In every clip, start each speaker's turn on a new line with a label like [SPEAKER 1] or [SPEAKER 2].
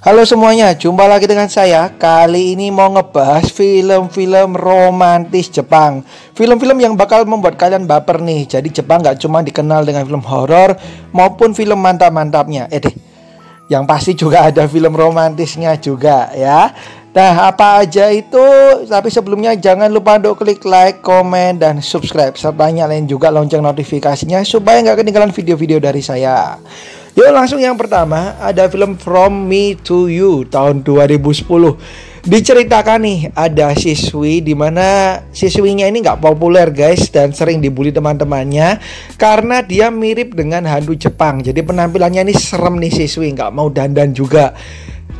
[SPEAKER 1] Halo semuanya, jumpa lagi dengan saya. Kali ini mau ngebahas film-film romantis Jepang. Film-film yang bakal membuat kalian baper nih. Jadi Jepang gak cuma dikenal dengan film horor maupun film mantap-mantapnya. Yang pasti juga ada film romantisnya juga ya. Nah, apa aja itu? Tapi sebelumnya jangan lupa untuk klik like, komen, dan subscribe. Serta nyalain juga lonceng notifikasinya supaya nggak ketinggalan video-video dari saya. Yuk langsung yang pertama, ada film From Me to You tahun 2010. Diceritakan nih, ada siswi dimana siswinya ini nggak populer guys, dan sering dibully teman-temannya karena dia mirip dengan hantu Jepang. Jadi penampilannya ini serem nih, siswi nggak mau dandan juga.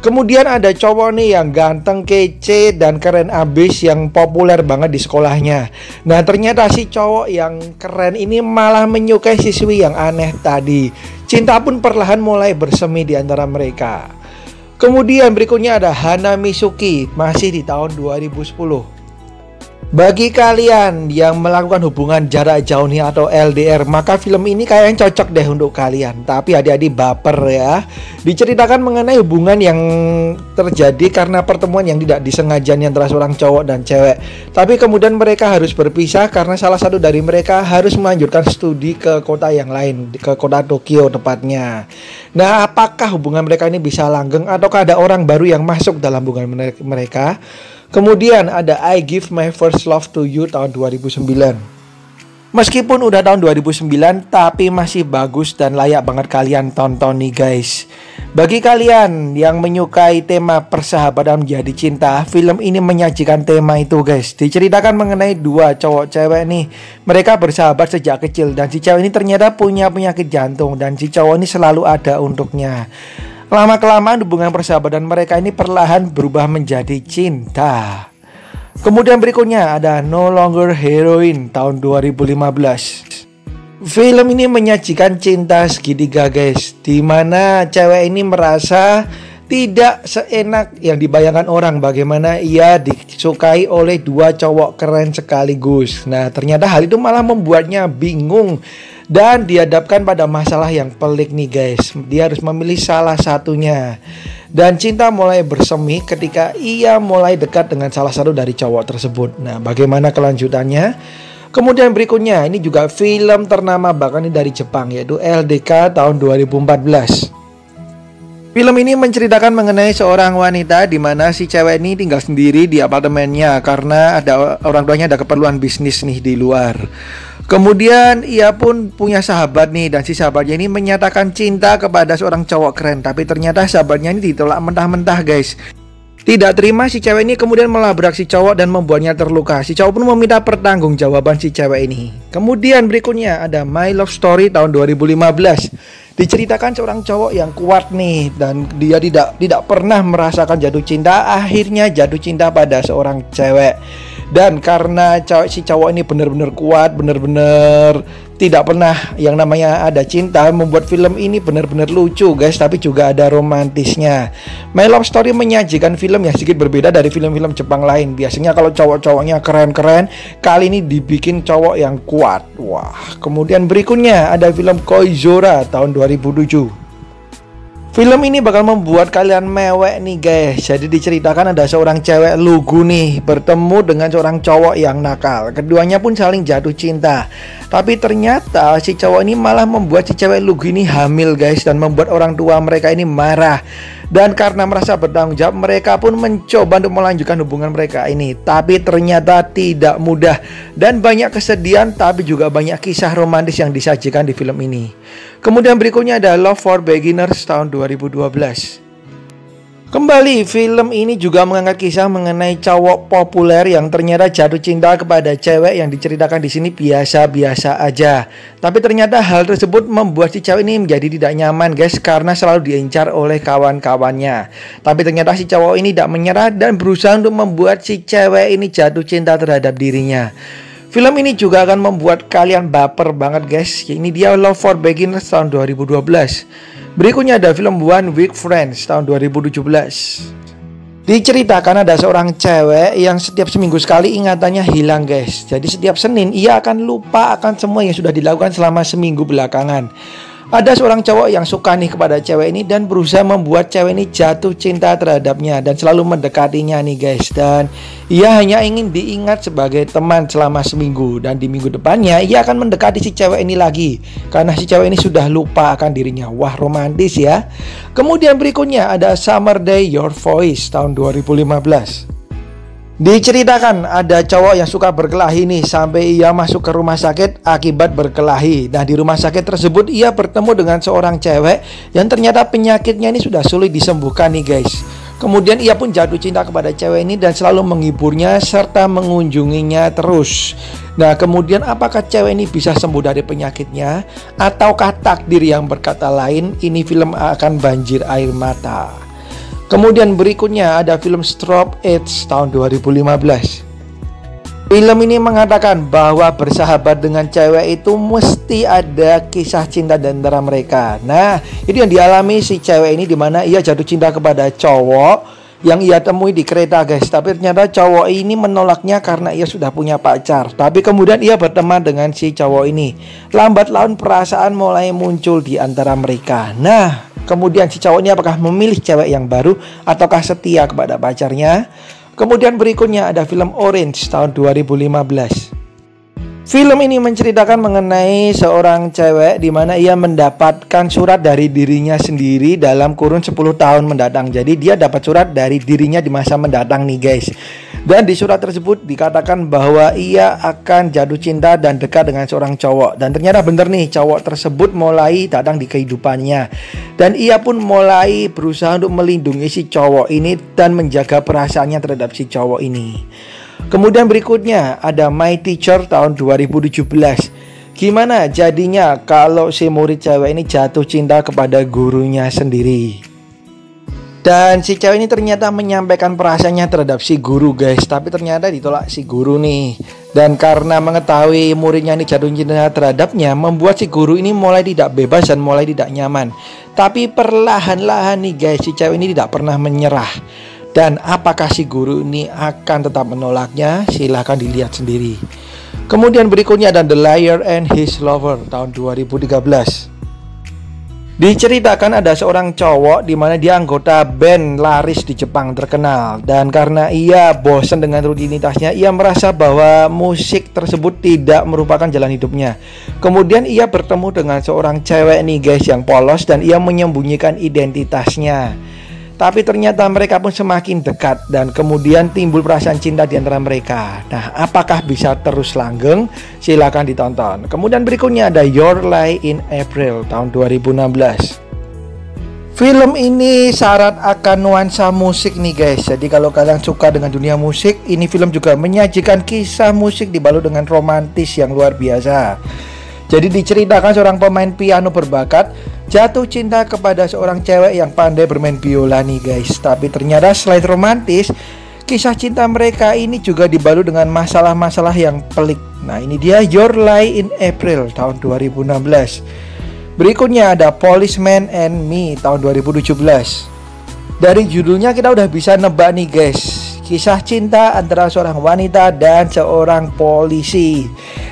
[SPEAKER 1] Kemudian ada cowok nih yang ganteng, kece, dan keren abis yang populer banget di sekolahnya. Nah ternyata si cowok yang keren ini malah menyukai siswi yang aneh tadi. Cinta pun perlahan mulai bersemi di antara mereka. Kemudian berikutnya ada Hana Mizuki, masih di tahun 2010. Bagi kalian yang melakukan hubungan jarak jauh nih atau LDR, maka film ini kayaknya cocok deh untuk kalian. Tapi adik-adik baper ya. Diceritakan mengenai hubungan yang terjadi karena pertemuan yang tidak disengaja antara seorang cowok dan cewek. Tapi kemudian mereka harus berpisah karena salah satu dari mereka harus melanjutkan studi ke kota yang lain, ke kota Tokyo tepatnya. Nah, apakah hubungan mereka ini bisa langgeng ataukah ada orang baru yang masuk dalam hubungan mereka? Kemudian ada I Give My First Love to You tahun 2009. Meskipun udah tahun 2009, tapi masih bagus dan layak banget kalian tonton nih guys. Bagi kalian yang menyukai tema persahabatan menjadi cinta, film ini menyajikan tema itu guys. Diceritakan mengenai dua cowok cewek nih. Mereka bersahabat sejak kecil dan si cewek ini ternyata punya penyakit jantung dan si cowok ini selalu ada untuknya. Lama-kelamaan hubungan persahabatan mereka ini perlahan berubah menjadi cinta. Kemudian berikutnya ada No Longer Heroine tahun 2015. Film ini menyajikan cinta segitiga guys, dimana cewek ini merasa tidak seenak yang dibayangkan orang bagaimana ia disukai oleh dua cowok keren sekaligus. Nah ternyata hal itu malah membuatnya bingung dan dihadapkan pada masalah yang pelik nih guys. Dia harus memilih salah satunya. Dan cinta mulai bersemi ketika ia mulai dekat dengan salah satu dari cowok tersebut. Nah bagaimana kelanjutannya? Kemudian berikutnya ini juga film ternama bahkan ini dari Jepang, yaitu LDK tahun 2014. Film ini menceritakan mengenai seorang wanita di mana si cewek ini tinggal sendiri di apartemennya karena ada orang tuanya ada keperluan bisnis nih di luar. Kemudian ia pun punya sahabat nih, dan si sahabatnya ini menyatakan cinta kepada seorang cowok keren, tapi ternyata sahabatnya ini ditolak mentah-mentah guys. Tidak terima, si cewek ini kemudian melabrak si cowok dan membuatnya terluka. Si cowok pun meminta pertanggungjawaban si cewek ini. Kemudian berikutnya ada My Love Story tahun 2015. Diceritakan seorang cowok yang kuat nih, dan dia tidak pernah merasakan jatuh cinta. Akhirnya jatuh cinta pada seorang cewek. Dan karena si cowok ini benar-benar kuat, benar-benar tidak pernah yang namanya ada cinta, membuat film ini benar-benar lucu guys, tapi juga ada romantisnya. My Love Story menyajikan film yang sedikit berbeda dari film-film Jepang lain. Biasanya kalau cowok-cowoknya keren-keren, kali ini dibikin cowok yang kuat. Wah, kemudian berikutnya ada film Koizora tahun 2007. Film ini bakal membuat kalian mewek nih guys. Jadi diceritakan ada seorang cewek lugu nih bertemu dengan seorang cowok yang nakal. Keduanya pun saling jatuh cinta. Tapi ternyata si cowok ini malah membuat si cewek lugu ini hamil guys, dan membuat orang tua mereka ini marah. Dan karena merasa bertanggung jawab, mereka pun mencoba untuk melanjutkan hubungan mereka ini. Tapi ternyata tidak mudah, dan banyak kesedihan tapi juga banyak kisah romantis yang disajikan di film ini. Kemudian berikutnya ada Love for Beginners tahun 2012. Kembali, film ini juga mengangkat kisah mengenai cowok populer yang ternyata jatuh cinta kepada cewek yang diceritakan di sini biasa-biasa aja. Tapi ternyata hal tersebut membuat si cewek ini menjadi tidak nyaman guys, karena selalu diincar oleh kawan-kawannya. Tapi ternyata si cowok ini tidak menyerah dan berusaha untuk membuat si cewek ini jatuh cinta terhadap dirinya. Film ini juga akan membuat kalian baper banget guys. Ini dia Love for Beginners tahun 2012. Berikutnya ada film One Week Friends tahun 2017. Diceritakan ada seorang cewek yang setiap seminggu sekali ingatannya hilang guys. Jadi setiap Senin ia akan lupa akan semua yang sudah dilakukan selama seminggu belakangan. Ada seorang cowok yang suka nih kepada cewek ini dan berusaha membuat cewek ini jatuh cinta terhadapnya dan selalu mendekatinya nih guys. Dan ia hanya ingin diingat sebagai teman selama seminggu, dan di minggu depannya ia akan mendekati si cewek ini lagi karena si cewek ini sudah lupa akan dirinya. Wah, romantis ya. Kemudian berikutnya ada Summer Day Your Voice tahun 2015. Diceritakan ada cowok yang suka berkelahi nih sampai ia masuk ke rumah sakit akibat berkelahi. Nah, di rumah sakit tersebut ia bertemu dengan seorang cewek yang ternyata penyakitnya ini sudah sulit disembuhkan nih guys. Kemudian ia pun jatuh cinta kepada cewek ini dan selalu menghiburnya serta mengunjunginya terus. Nah, kemudian apakah cewek ini bisa sembuh dari penyakitnya ataukah takdir yang berkata lain? Ini film akan banjir air mata. Kemudian berikutnya ada film Strobe Edge tahun 2015. Film ini mengatakan bahwa bersahabat dengan cewek itu mesti ada kisah cinta di antara mereka. Nah, itu yang dialami si cewek ini, dimana ia jatuh cinta kepada cowok yang ia temui di kereta guys. Tapi ternyata cowok ini menolaknya karena ia sudah punya pacar. Tapi kemudian ia berteman dengan si cowok ini. Lambat laun perasaan mulai muncul di antara mereka. Nah, kemudian si cowok ini apakah memilih cewek yang baru ataukah setia kepada pacarnya? Kemudian berikutnya ada film Orange tahun 2015. Film ini menceritakan mengenai seorang cewek di mana ia mendapatkan surat dari dirinya sendiri dalam kurun 10 tahun mendatang. Jadi dia dapat surat dari dirinya di masa mendatang nih guys. Dan di surat tersebut dikatakan bahwa ia akan jatuh cinta dan dekat dengan seorang cowok. Dan ternyata benar nih, cowok tersebut mulai datang di kehidupannya. Dan ia pun mulai berusaha untuk melindungi si cowok ini dan menjaga perasaannya terhadap si cowok ini. Kemudian berikutnya ada My Teacher tahun 2017. Gimana jadinya kalau si murid cewek ini jatuh cinta kepada gurunya sendiri? Dan si cewek ini ternyata menyampaikan perasaannya terhadap si guru guys. Tapi ternyata ditolak si guru nih. Dan karena mengetahui muridnya ini jatuh cinta terhadapnya, membuat si guru ini mulai tidak bebas dan mulai tidak nyaman. Tapi perlahan-lahan nih guys, si cewek ini tidak pernah menyerah. Dan apakah si guru ini akan tetap menolaknya? Silahkan dilihat sendiri. Kemudian berikutnya ada The Liar and His Lover tahun 2013. Diceritakan ada seorang cowok di mana dia anggota band laris di Jepang terkenal. Dan karena ia bosan dengan rutinitasnya, ia merasa bahwa musik tersebut tidak merupakan jalan hidupnya. Kemudian ia bertemu dengan seorang cewek nih guys yang polos, dan ia menyembunyikan identitasnya. Tapi ternyata mereka pun semakin dekat dan kemudian timbul perasaan cinta di antara mereka. Nah, apakah bisa terus langgeng? Silakan ditonton. Kemudian berikutnya ada Your Lie in April tahun 2016. Film ini syarat akan nuansa musik nih guys. Jadi kalau kalian suka dengan dunia musik, ini film juga menyajikan kisah musik dibalut dengan romantis yang luar biasa. Jadi diceritakan seorang pemain piano berbakat jatuh cinta kepada seorang cewek yang pandai bermain biola nih guys. Tapi ternyata selain romantis, kisah cinta mereka ini juga dibalut dengan masalah-masalah yang pelik. Nah, ini dia Your Lie in April tahun 2016. Berikutnya ada Policeman and Me tahun 2017. Dari judulnya kita udah bisa nebak nih guys, kisah cinta antara seorang wanita dan seorang polisi,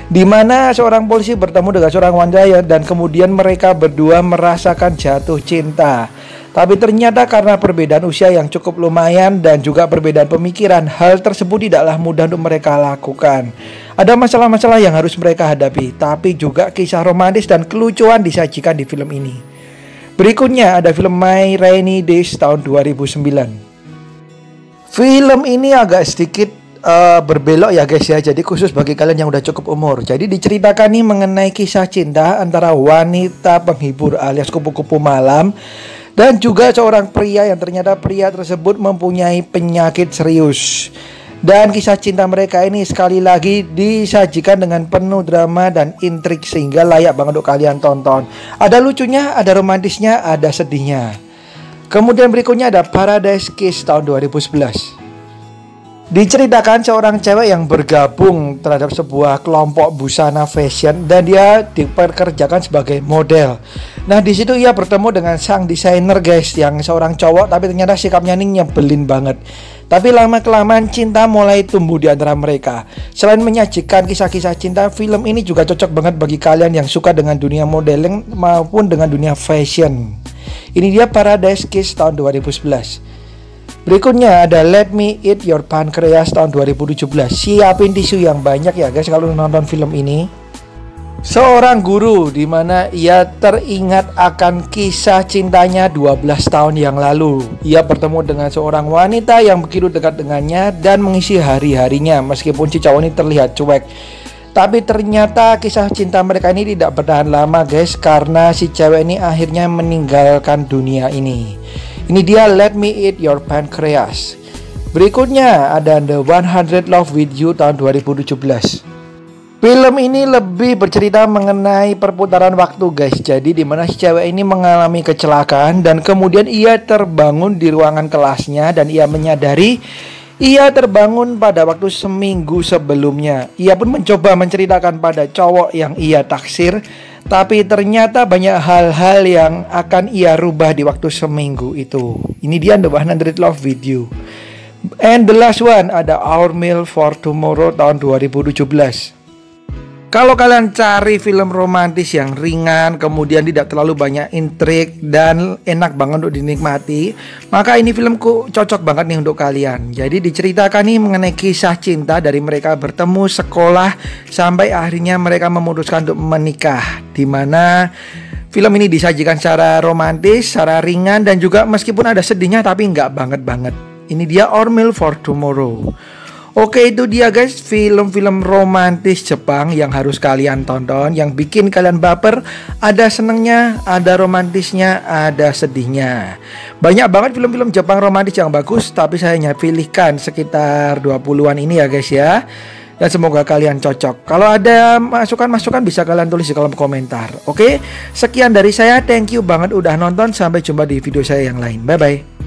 [SPEAKER 1] di mana seorang polisi bertemu dengan seorang wanita dan kemudian mereka berdua merasakan jatuh cinta. Tapi ternyata karena perbedaan usia yang cukup lumayan dan juga perbedaan pemikiran, hal tersebut tidaklah mudah untuk mereka lakukan. Ada masalah-masalah yang harus mereka hadapi, tapi juga kisah romantis dan kelucuan disajikan di film ini. Berikutnya ada film My Rainy Days tahun 2009. Film ini agak sedikit berbelok ya guys ya. Jadi khusus bagi kalian yang udah cukup umur. Jadi diceritakan nih mengenai kisah cinta antara wanita penghibur alias kupu-kupu malam dan juga seorang pria yang ternyata pria tersebut mempunyai penyakit serius. Dan kisah cinta mereka ini sekali lagi disajikan dengan penuh drama dan intrik sehingga layak banget untuk kalian tonton. Ada lucunya, ada romantisnya, ada sedihnya. Kemudian berikutnya ada Paradise Kiss tahun 2011. Diceritakan seorang cewek yang bergabung terhadap sebuah kelompok busana fashion dan dia dipekerjakan sebagai model. Nah, di situ ia bertemu dengan sang desainer guys, yang seorang cowok tapi ternyata sikapnya ini nyebelin banget. Tapi lama-kelamaan cinta mulai tumbuh di antara mereka. Selain menyajikan kisah-kisah cinta, film ini juga cocok banget bagi kalian yang suka dengan dunia modeling maupun dengan dunia fashion. Ini dia Paradise Kiss tahun 2011. Berikutnya ada Let Me Eat Your Pancreas tahun 2017. Siapin tisu yang banyak ya guys kalau nonton film ini. Seorang guru di mana ia teringat akan kisah cintanya 12 tahun yang lalu. Ia bertemu dengan seorang wanita yang begitu dekat dengannya dan mengisi hari-harinya meskipun si cowok ini terlihat cuek. Tapi ternyata kisah cinta mereka ini tidak bertahan lama guys, karena si cewek ini akhirnya meninggalkan dunia ini. Ini dia Let Me Eat Your Pancreas. Berikutnya ada The 100 Love With You tahun 2017. Film ini lebih bercerita mengenai perputaran waktu guys. Jadi dimana si cewek ini mengalami kecelakaan dan kemudian ia terbangun di ruangan kelasnya dan ia menyadari ia terbangun pada waktu seminggu sebelumnya. Ia pun mencoba menceritakan pada cowok yang ia taksir, tapi ternyata banyak hal-hal yang akan ia rubah di waktu seminggu itu. Ini dia The 100 Love With You. And the last one ada Our Meal for Tomorrow tahun 2017. Kalau kalian cari film romantis yang ringan, kemudian tidak terlalu banyak intrik dan enak banget untuk dinikmati, maka ini filmku cocok banget nih untuk kalian. Jadi diceritakan nih mengenai kisah cinta dari mereka bertemu sekolah sampai akhirnya mereka memutuskan untuk menikah. Dimana film ini disajikan secara romantis, secara ringan dan juga meskipun ada sedihnya tapi nggak banget. Ini dia Our Meal for Tomorrow. Oke, itu dia guys film-film romantis Jepang yang harus kalian tonton, yang bikin kalian baper. Ada senengnya, ada romantisnya, ada sedihnya. Banyak banget film-film Jepang romantis yang bagus, tapi saya hanya pilihkan sekitar 20-an ini ya guys ya. Dan semoga kalian cocok. Kalau ada masukan-masukan bisa kalian tulis di kolom komentar. Oke, sekian dari saya, thank you banget udah nonton. Sampai jumpa di video saya yang lain. Bye-bye.